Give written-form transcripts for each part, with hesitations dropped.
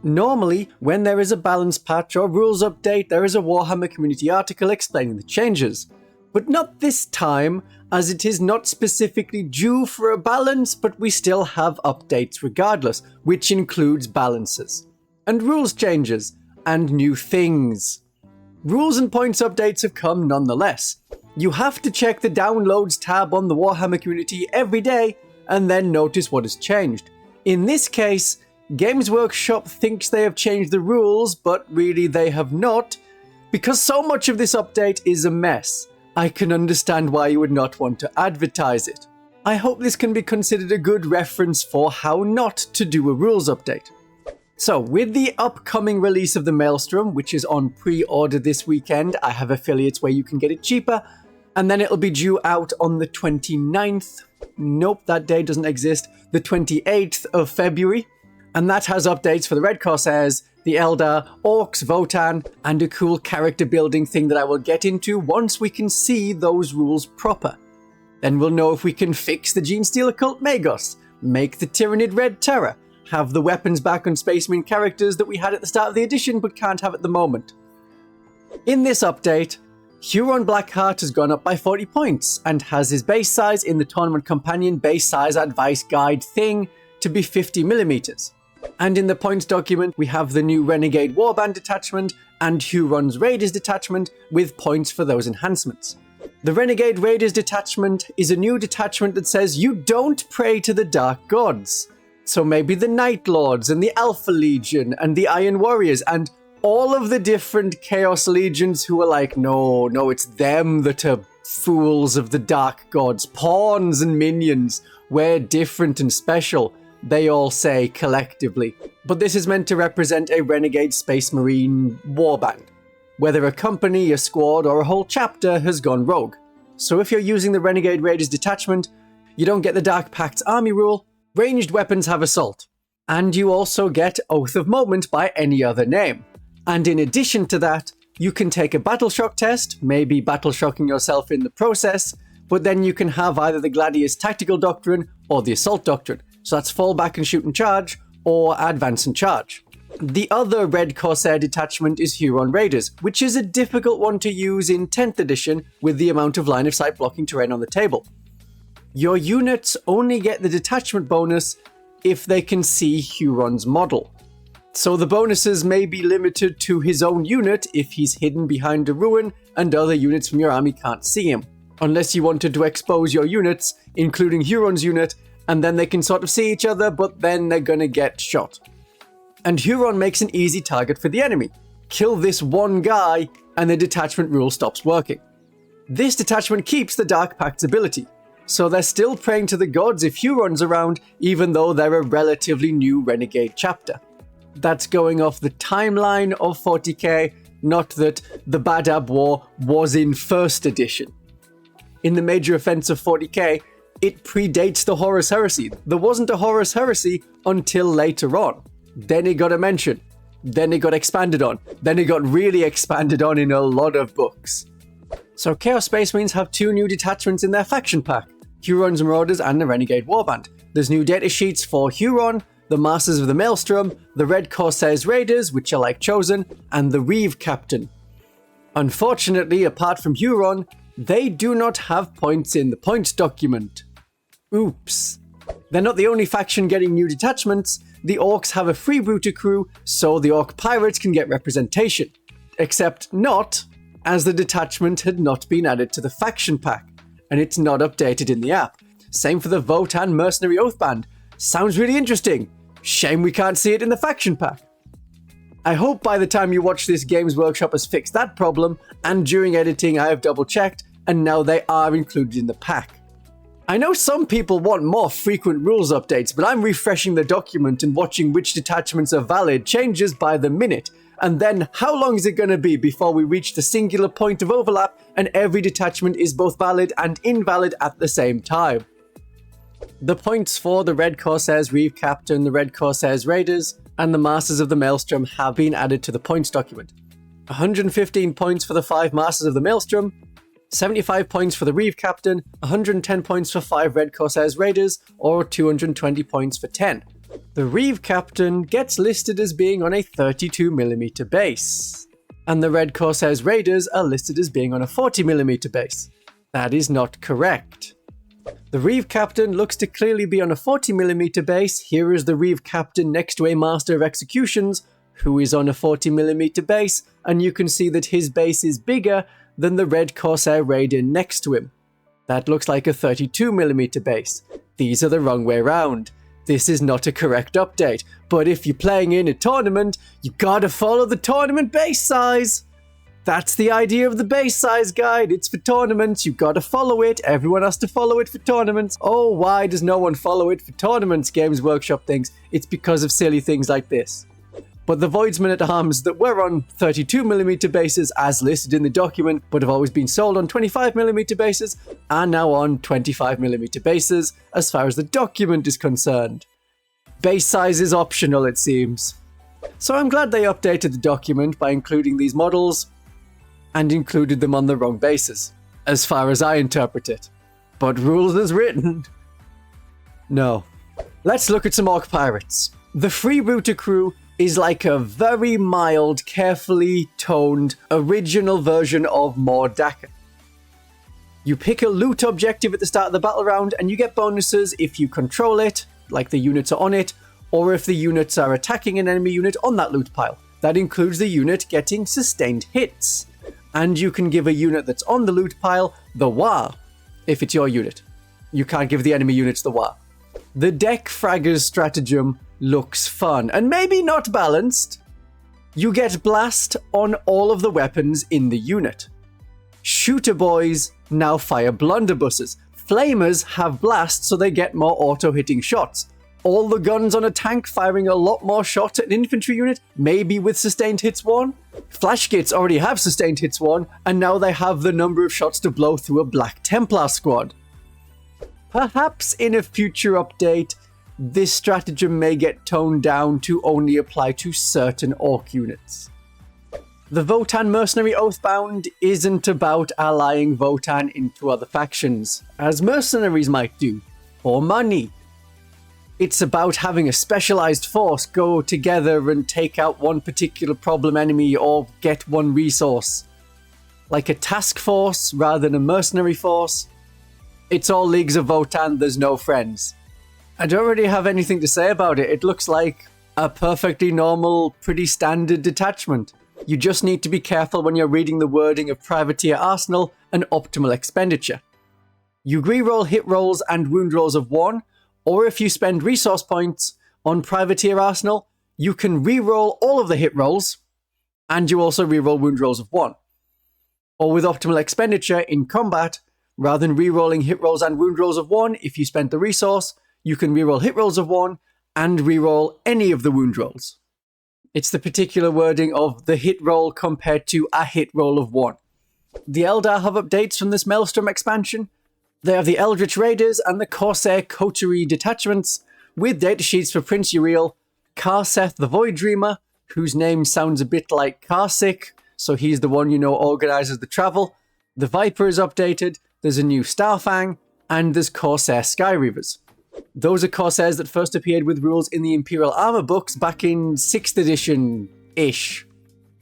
Normally, when there is a balance patch or rules update, there is a Warhammer community article explaining the changes. But not this time, as it is not specifically due for a balance, but we still have updates regardless, which includes balances, and rules changes, and new things. Rules and points updates have come nonetheless. You have to check the downloads tab on the Warhammer community every day, and then notice what has changed. In this case, Games Workshop thinks they have changed the rules, but really they have not, because so much of this update is a mess. I can understand why you would not want to advertise it. I hope this can be considered a good reference for how not to do a rules update. So, with the upcoming release of the Malestrom, which is on pre-order this weekend, I have affiliates where you can get it cheaper, and then it'll be due out on the 29th. Nope, that day doesn't exist. The 28th of February. And that has updates for the Red Corsairs, the Eldar, Orcs, Votann, and a cool character building thing that I will get into once we can see those rules proper. Then we'll know if we can fix the Genestealer Cult Magos, make the Tyrannid Red Terror, have the weapons back on Space Marine characters that we had at the start of the edition but can't have at the moment. In this update, Huron Blackheart has gone up by 40 points and has his base size in the Tournament Companion base size advice guide thing to be 50mm. And in the points document, we have the new Renegade Warband detachment and Huron's Raiders detachment with points for those enhancements. The Renegade Raiders detachment is a new detachment that says you don't pray to the Dark Gods. So maybe the Night Lords and the Alpha Legion and the Iron Warriors and all of the different Chaos Legions who are like, no, it's them that are fools of the Dark Gods, pawns and minions, we're different and special. They all say collectively. But this is meant to represent a Renegade Space Marine warband, whether a company, a squad, or a whole chapter has gone rogue. So if you're using the Renegade Raiders detachment, you don't get the Dark Pact's army rule, ranged weapons have assault, and you also get Oath of Moment by any other name. And in addition to that, you can take a battle shock test, maybe battle shocking yourself in the process, but then you can have either the Gladius Tactical Doctrine or the Assault Doctrine. So that's fall back and shoot and charge, or advance and charge. The other Red Corsair detachment is Huron Raiders, which is a difficult one to use in 10th edition with the amount of line of sight blocking terrain on the table. Your units only get the detachment bonus if they can see Huron's model. So the bonuses may be limited to his own unit if he's hidden behind a ruin and other units from your army can't see him, unless you wanted to expose your units, including Huron's unit, and then they can sort of see each other, but then they're gonna get shot. And Huron makes an easy target for the enemy. Kill this one guy, and the detachment rule stops working. This detachment keeps the Dark Pact's ability, so they're still praying to the gods if Huron's around, even though they're a relatively new Renegade chapter. That's going off the timeline of 40k, not that the Badab War was in 1st edition. In the major events of 40k, it predates the Horus Heresy. There wasn't a Horus Heresy until later on. Then it got a mention. Then it got expanded on. Then it got really expanded on in a lot of books. So Chaos Space Marines have 2 new detachments in their faction pack, Huron's Marauders and the Renegade Warband. There's new data sheets for Huron, the Masters of the Maelstrom, the Red Corsairs Raiders, which are like Chosen, and the Reeve Captain. Unfortunately, apart from Huron, they do not have points in the points document. Oops. They're not the only faction getting new detachments. The Orcs have a freebooter crew, so the Orc Pirates can get representation. Except not, as the detachment had not been added to the faction pack, and it's not updated in the app. Same for the Votann Mercenary Oathband. Sounds really interesting. Shame we can't see it in the faction pack. I hope by the time you watch this, Games Workshop has fixed that problem, and during editing I have double checked, and now they are included in the pack. I know some people want more frequent rules updates, but I'm refreshing the document and watching which detachments are valid changes by the minute. And then how long is it going to be before we reach the singular point of overlap and every detachment is both valid and invalid at the same time? The points for the Red Corsairs Reeve Captain, the Red Corsairs Raiders, and the Masters of the Maelstrom have been added to the points document. 115 points for the 5 Masters of the Maelstrom, 75 points for the Reeve Captain, 110 points for 5 Red Corsairs Raiders, or 220 points for 10. The Reeve Captain gets listed as being on a 32mm base, and the Red Corsairs Raiders are listed as being on a 40mm base. That is not correct. The Reeve Captain looks to clearly be on a 40mm base. Here is the Reeve Captain next to a Master of Executions, who is on a 40mm base, and you can see that his base is bigger than the Red Corsair Raider next to him. That looks like a 32mm base. These are the wrong way round. This is not a correct update, but if you're playing in a tournament, you gotta follow the tournament base size. That's the idea of the base size guide. It's for tournaments. You've got to follow it. Everyone has to follow it for tournaments. Oh, why does no one follow it for tournaments? Games Workshop thinks it's because of silly things like this. But the Voidsmen at Arms that were on 32mm bases as listed in the document, but have always been sold on 25mm bases, are now on 25mm bases as far as the document is concerned. Base size is optional, it seems. So I'm glad they updated the document by including these models, and included them on the wrong bases, as far as I interpret it. But rules as written? No. Let's look at some Orc Pirates. The freebooter crew is like a very mild, carefully toned, original version of Mordaka. You pick a loot objective at the start of the battle round, and you get bonuses if you control it, like the units are on it, or if the units are attacking an enemy unit on that loot pile. That includes the unit getting sustained hits. And you can give a unit that's on the loot pile the Wa, if it's your unit. You can't give the enemy units the Wa. The Deck Fraggers stratagem looks fun, and maybe not balanced. You get blast on all of the weapons in the unit. Shooter boys now fire blunderbusses. Flamers have blast, so they get more auto-hitting shots. All the guns on a tank firing a lot more shots at an infantry unit, maybe with sustained hits 1. Flashgits already have sustained hits 1, and now they have the number of shots to blow through a Black Templar squad. Perhaps in a future update, this stratagem may get toned down to only apply to certain Orc units. The Votann Mercenary Oathbound isn't about allying Votann into other factions, as mercenaries might do, for money. It's about having a specialized force go together and take out one particular problem enemy or get one resource. Like a task force rather than a mercenary force. It's all Leagues of Votann, there's no friends. I don't really have anything to say about it. It looks like a perfectly normal, pretty standard detachment. You just need to be careful when you're reading the wording of Privateer Arsenal and Optimal Expenditure. You reroll hit rolls and wound rolls of 1, or if you spend resource points on Privateer Arsenal, you can reroll all of the hit rolls, and you also reroll wound rolls of 1. Or with Optimal Expenditure in combat, rather than rerolling hit rolls and wound rolls of 1, if you spent the resource, you can reroll hit rolls of 1 and reroll any of the wound rolls. It's the particular wording of the hit roll compared to a hit roll of 1. The Eldar have updates from this Malestrom expansion. They have the Eldritch Raiders and the Corsair Coterie detachments, with datasheets for Prince Uriel, Karseth the Void Dreamer, whose name sounds a bit like Karsik, so he's the one organizes the travel. The Viper is updated, there's a new Starfang, and there's Corsair Skyreavers. Those are Corsairs that first appeared with rules in the Imperial Armor books back in 6th edition-ish,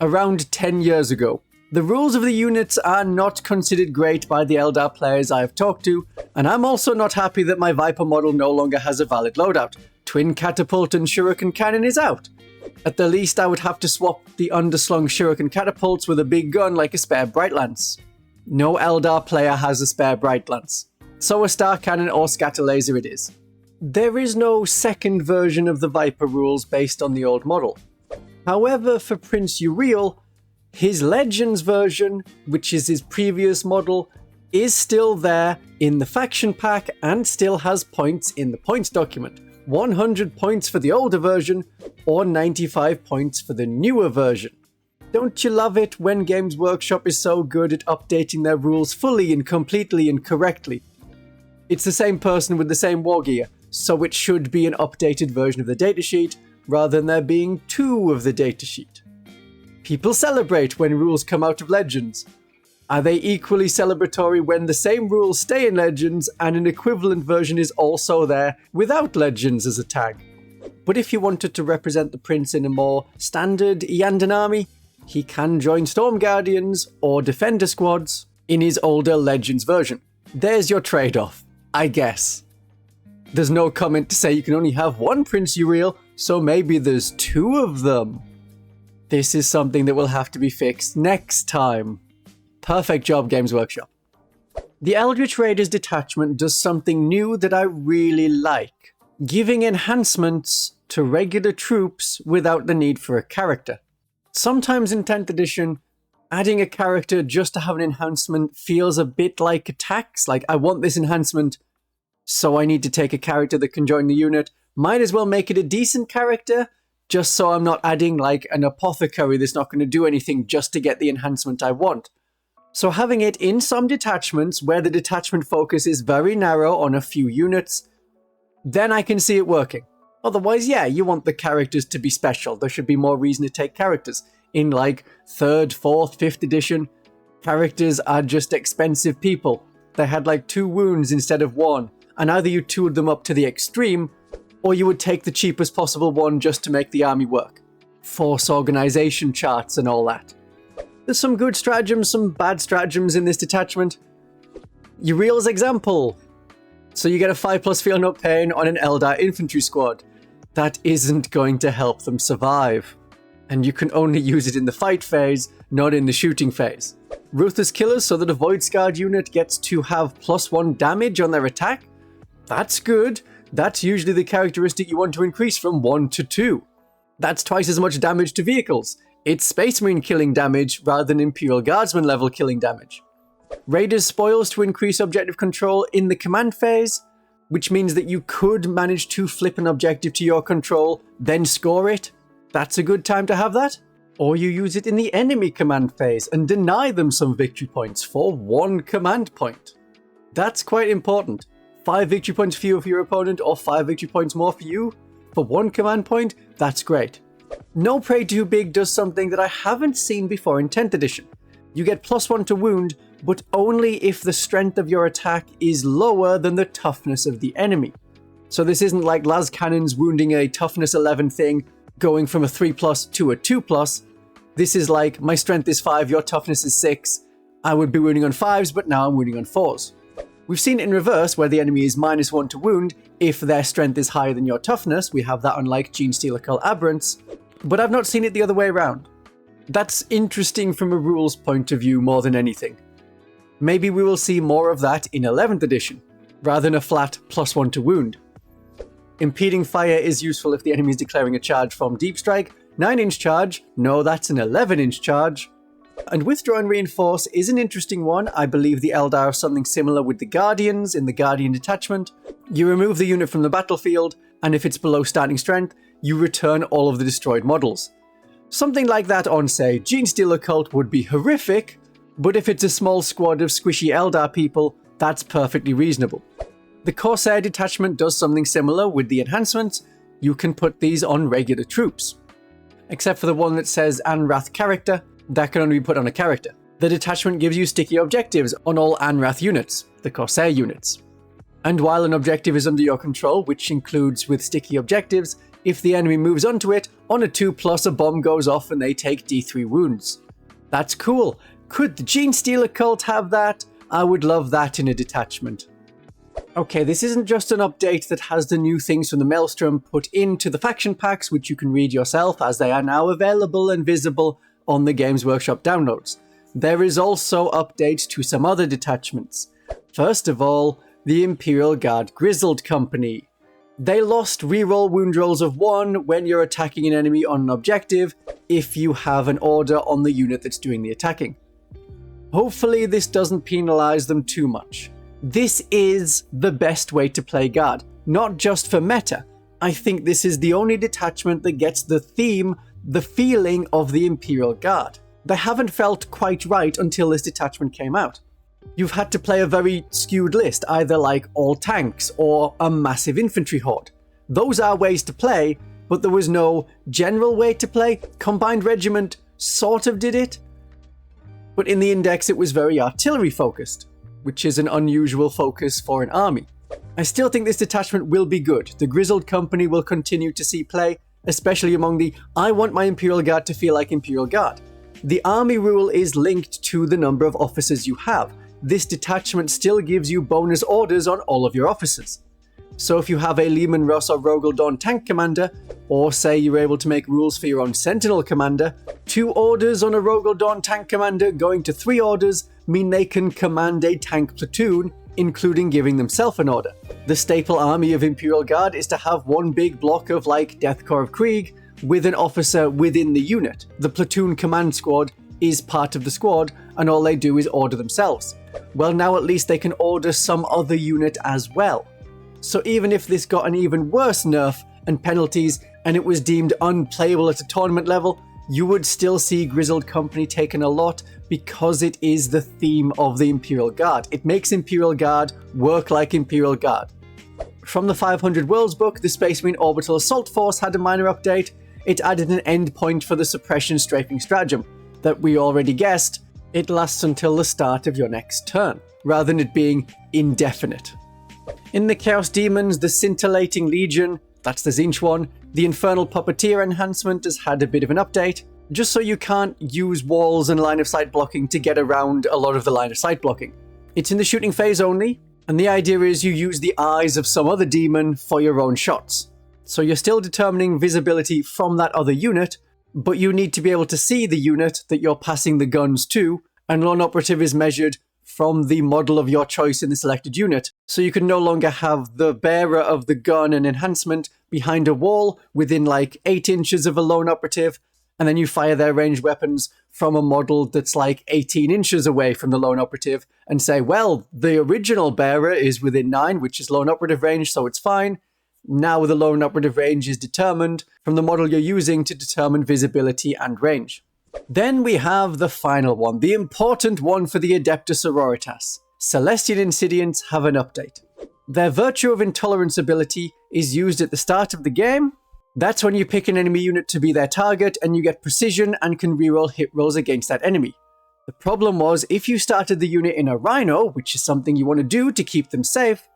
around 10 years ago. The rules of the units are not considered great by the Eldar players I have talked to, and I'm also not happy that my Viper model no longer has a valid loadout. Twin Catapult and Shuriken Cannon is out. At the least, I would have to swap the underslung Shuriken Catapults with a big gun like a spare Bright Lance. No Eldar player has a spare Bright Lance, so a Star Cannon or Scatter Laser it is. There is no second version of the Viper rules based on the old model. However, for Prince Uriel, his Legends version, which is his previous model, is still there in the faction pack and still has points in the points document. 100 points for the older version, or 95 points for the newer version. Don't you love it when Games Workshop is so good at updating their rules fully and completely and correctly? It's the same person with the same war gear, so it should be an updated version of the datasheet, rather than there being 2 of the datasheet. People celebrate when rules come out of Legends. Are they equally celebratory when the same rules stay in Legends and an equivalent version is also there without Legends as a tag? But if you wanted to represent the prince in a more standard Iyanden army, he can join Storm Guardians or Defender squads in his older Legends version. There's your trade-off, I guess. There's no comment to say you can only have one Prince Uriel, so maybe there's two of them. This is something that will have to be fixed next time. Perfect job, Games Workshop. The Eldritch Raiders detachment does something new that I really like, giving enhancements to regular troops without the need for a character. Sometimes in 10th edition, adding a character just to have an enhancement feels a bit like a tax, like I want this enhancement, so I need to take a character that can join the unit. Might as well make it a decent character, just so I'm not adding like an apothecary that's not going to do anything just to get the enhancement I want. So having it in some detachments where the detachment focus is very narrow on a few units, then I can see it working. Otherwise, yeah, you want the characters to be special. There should be more reason to take characters. In like 3rd, 4th, 5th edition, characters are just expensive people. They had like 2 wounds instead of 1, and either you toured them up to the extreme, or you would take the cheapest possible one just to make the army work. Force organization charts and all that. There's some good stratagems, some bad stratagems in this detachment. Uriel's example. So you get a 5+ feel no pain on an Eldar infantry squad. That isn't going to help them survive. And you can only use it in the fight phase, not in the shooting phase. Ruthless Killers so that a Void Scarred unit gets to have +1 damage on their attack. That's good. That's usually the characteristic you want to increase from 1 to 2. That's twice as much damage to vehicles. It's Space Marine killing damage rather than Imperial Guardsman level killing damage. Raiders spoils to increase objective control in the command phase, which means that you could manage to flip an objective to your control, then score it. That's a good time to have that. Or you use it in the enemy command phase and deny them some victory points for 1 command point. That's quite important. 5 victory points fewer for your opponent or 5 victory points more for you for 1 command point, that's great. No Pray Too Big does something that I haven't seen before in 10th edition. You get +1 to wound, but only if the strength of your attack is lower than the toughness of the enemy. So this isn't like las cannons wounding a toughness 11 thing, going from a 3+ to a 2+. This is like, my strength is 5, your toughness is 6. I would be wounding on 5s, but now I'm wounding on 4s. We've seen it in reverse, where the enemy is -1 to wound if their strength is higher than your toughness. We have that on like Genestealer Cult Aberrants, but I've not seen it the other way around. That's interesting from a rules point of view more than anything. Maybe we will see more of that in 11th edition, rather than a flat +1 to wound. Impeding fire is useful if the enemy is declaring a charge from Deep Strike. 9-inch charge, no, that's an 11-inch charge. And Withdraw and Reinforce is an interesting one. I believe the Eldar have something similar with the Guardians in the Guardian detachment. You remove the unit from the battlefield, and if it's below starting strength, you return all of the destroyed models. Something like that on, say, Genestealer Cult would be horrific, but if it's a small squad of squishy Eldar people, that's perfectly reasonable. The Corsair detachment does something similar with the enhancements. You can put these on regular troops. Except for the one that says Anrath character, that can only be put on a character. The detachment gives you sticky objectives on all Anrath units, the Corsair units. And while an objective is under your control, which includes with sticky objectives, if the enemy moves onto it, on a 2+, a bomb goes off and they take D3 wounds. That's cool. Could the Genestealer Cult have that? I would love that in a detachment. Okay, this isn't just an update that has the new things from the Malestrom put into the faction packs, which you can read yourself as they are now available and visible on the Games Workshop downloads. There is also updates to some other detachments. First of all, the Imperial Guard Grizzled Company. They lost reroll wound rolls of 1 when you're attacking an enemy on an objective if you have an order on the unit that's doing the attacking. Hopefully this doesn't penalize them too much. This is the best way to play Guard, not just for meta. I think this is the only detachment that gets the theme, the feeling of the Imperial Guard. They haven't felt quite right until this detachment came out. You've had to play a very skewed list, either like all tanks or a massive infantry horde. Those are ways to play, but there was no general way to play. Combined Regiment sort of did it, but in the index it was very artillery focused, which is an unusual focus for an army. I still think this detachment will be good. The Grizzled Company will continue to see play, especially among the I want my Imperial Guard to feel like Imperial Guard. The army rule is linked to the number of officers you have. This detachment still gives you bonus orders on all of your officers. So if you have a Leman Russ or Rogel Dawn tank commander, or say you're able to make rules for your own Sentinel commander, 2 orders on a Rogel Dawn tank commander going to 3 orders mean they can command a tank platoon, including giving themselves an order. The staple army of Imperial Guard is to have one big block of like Death Corps of Krieg with an officer within the unit. The platoon command squad is part of the squad and all they do is order themselves. Well, now at least they can order some other unit as well. So even if this got an even worse nerf and penalties and it was deemed unplayable at a tournament level, you would still see Grizzled Company taken a lot because it is the theme of the Imperial Guard. It makes Imperial Guard work like Imperial Guard. From the 500 Worlds book, the Space Marine Orbital Assault Force had a minor update. It added an endpoint for the Suppression Strafing Stratagem that we already guessed. It lasts until the start of your next turn, rather than it being indefinite. In the Chaos Demons, the Scintillating Legion, that's the Zinch one, the Infernal Puppeteer enhancement has had a bit of an update, just so you can't use walls and line of sight blocking to get around a lot of the line of sight blocking. It's in the shooting phase only, and the idea is you use the eyes of some other demon for your own shots. So you're still determining visibility from that other unit, but you need to be able to see the unit that you're passing the guns to, and Lone Operative is measured from the model of your choice in the selected unit. So you can no longer have the bearer of the gun and enhancement behind a wall within like 8 inches of a Lone Operative, and then you fire their ranged weapons from a model that's like 18 inches away from the Lone Operative and say, well, the original bearer is within 9, which is Lone Operative range, so it's fine. Now the Lone Operative range is determined from the model you're using to determine visibility and range. Then we have the final one, the important one for the Adepta Sororitas. Celestian Insidiants have an update. Their Virtue of Intolerance ability is used at the start of the game. That's when you pick an enemy unit to be their target and you get precision and can reroll hit rolls against that enemy. The problem was, if you started the unit in a Rhino, which is something you want to do to keep them safe,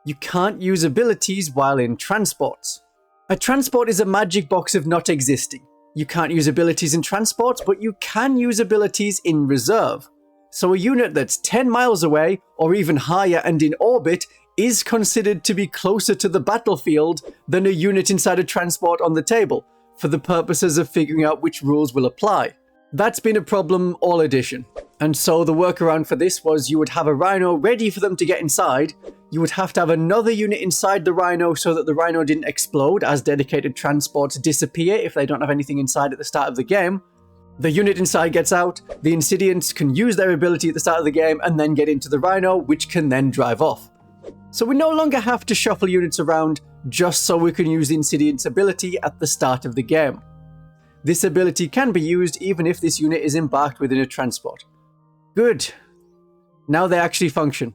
you can't use abilities while in transports. A transport is a magic box of not existing. You can't use abilities in transports, but you can use abilities in reserve. So a unit that's 10 miles away, or even higher and in orbit, is considered to be closer to the battlefield than a unit inside a transport on the table, for the purposes of figuring out which rules will apply. That's been a problem all edition. And so the workaround for this was you would have a Rhino ready for them to get inside. You would have to have another unit inside the Rhino so that the Rhino didn't explode as dedicated transports disappear if they don't have anything inside at the start of the game. The unit inside gets out, the Insidiants can use their ability at the start of the game and then get into the Rhino, which can then drive off. So we no longer have to shuffle units around just so we can use the Insidiant's ability at the start of the game. This ability can be used even if this unit is embarked within a transport. Good. Now they actually function.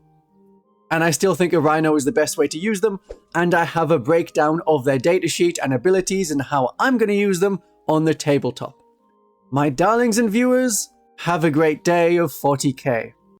And I still think a Rhino is the best way to use them, and I have a breakdown of their datasheet and abilities and how I'm going to use them on the tabletop. My darlings and viewers, have a great day of 40k.